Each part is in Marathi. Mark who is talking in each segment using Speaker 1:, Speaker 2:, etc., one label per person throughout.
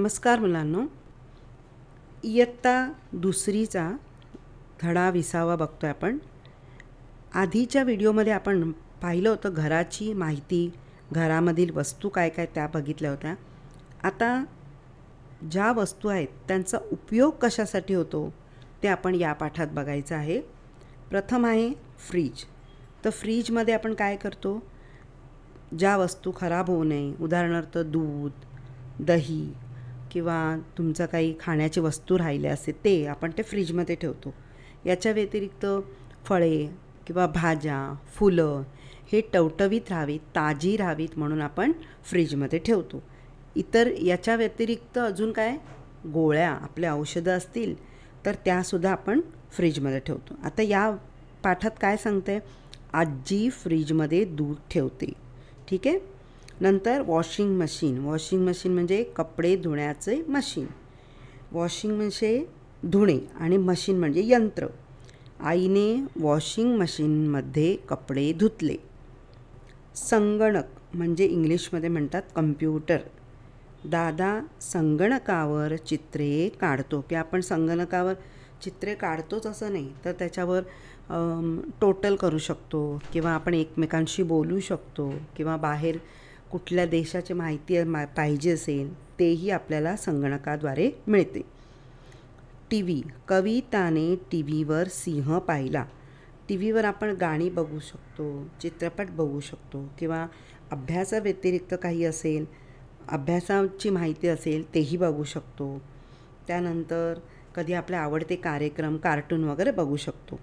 Speaker 1: नमस्कार मुलांनो, इयत्ता दुसरीचा धडा 20वा बघतोय आपण। आधीच्या व्हिडिओमध्ये आपण पाहिलं होतं घराची माहिती, घरामधील वस्तू काय काय त्या बघितल्या होत्या। आता ज्या वस्तू आहेत त्यांचा उपयोग कशासाठी होतो ते आपण या पाठात बघायचं आहे। प्रथम आहे फ्रीज। तर फ्रीजमध्ये आपण काय करतो, ज्या वस्तू खराब होऊ नये, उदाहरणार्थ दूध, दही किंवा तुमचं काही खाण्याची वस्तू राहिली असेल ते आपण ते फ्रीजमध्ये ठेवतो। याच्या व्यतिरिक्त फळे किंवा भाज्या, फुलं हे टवटवीत राहावीत, ताजी राहावीत म्हणून आपण फ्रीजमध्ये ठेवतो। इतर याच्या व्यतिरिक्त अजून काय, गोळ्या, आपल्या औषधं असतील तर त्यासुद्धा आपण फ्रीजमध्ये ठेवतो। आता या पाठात काय सांगते, आजी फ्रीजमध्ये दूध ठेवते, ठीक आहे। नंतर वॉशिंग मशीन। वॉशिंग मशीन म्हणजे कपडे धुण्याचे मशीन। वॉशिंग म्हणजे धुणे आणि मशीन म्हणजे यंत्र। आईने वॉशिंग मशीनमध्ये कपडे धुतले। संगणक म्हणजे इंग्लिशमध्ये म्हणतात कम्प्युटर। दादा संगणकावर चित्रे काढतो, की आपण संगणकावर चित्रे काढतोच असं नाही, तर त्याच्यावर टोटल करू शकतो किंवा आपण एकमेकांशी बोलू शकतो किंवा बाहेर कुठल्या देशाची माहिती पाहिजे असेल तेही आपल्याला संगणकाद्वारे मिळते। T V. कविताने टी व्हीवर सिंह पाहिला। टी व्हीवर आपण गाणी बघू शकतो, चित्रपट बघू शकतो किंवा अभ्यासाव्यतिरिक्त काही असेल, अभ्यासाची माहिती असेल तेही बघू शकतो। त्यानंतर कधी आपले आवडते कार्यक्रम, कार्टून वगैरे बघू शकतो।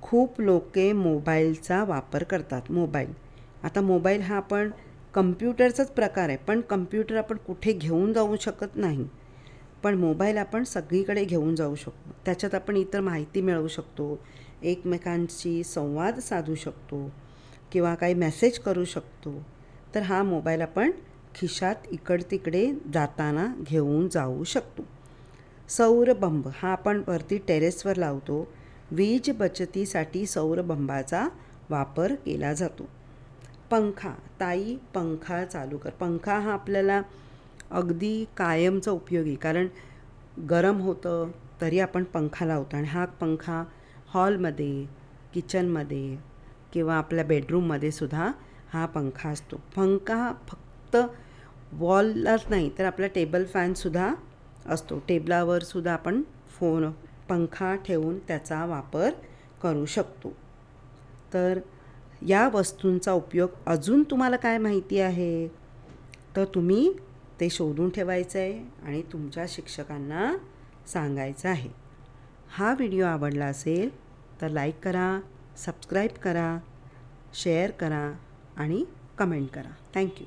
Speaker 1: खूप लोके मोबाईलचा वापर करतात। मोबाईल, आता मोबाईल हा आपण कम्प्युटरचाच प्रकार आहे, पण कम्प्युटर आपण कुठे घेऊन जाऊ शकत नाही, पण मोबाईल आपण सगळीकडे घेऊन जाऊ शकतो। त्याच्यात आपण इतर माहिती मिळवू शकतो, एकमेकांशी संवाद साधू शकतो किंवा काही मेसेज करू शकतो। तर हा मोबाईल आपण खिशात इकडतिकडे जाताना घेऊन जाऊ शकतो। सौरबंब हा आपण वरती टेरेसवर लावतो। वीज बचतीसाठी सौरबंबाचा वापर केला जातो। पंखा। ताई पंखा चालू कर। पंखा हा आपल्याला अगदी कायमचा उपयोगी, कारण गरम होतं तरी आपण पंखा लावतो आणि हा पंखा हॉलमध्ये, किचनमध्ये किंवा आपल्या बेडरूममध्ये सुद्धा हा पंखा असतो। पंखा फक्त वॉललाच नाही तर आपला टेबल फॅनसुद्धा असतो। टेबलावर सुद्धा आपण पंखा ठेवून त्याचा वापर करू शकतो। तर या वस्तूंचा उपयोग अजून तुम्हाला काय माहिती आहे तर तुम्ही ते शोधून ठेवायचं आहे आणि तुमच्या शिक्षकांना सांगायचं आहे। हा व्हिडिओ आवडला असेल तर लाईक करा, सबस्क्राईब करा, शेअर करा आणि कमेंट करा। थँक्यू।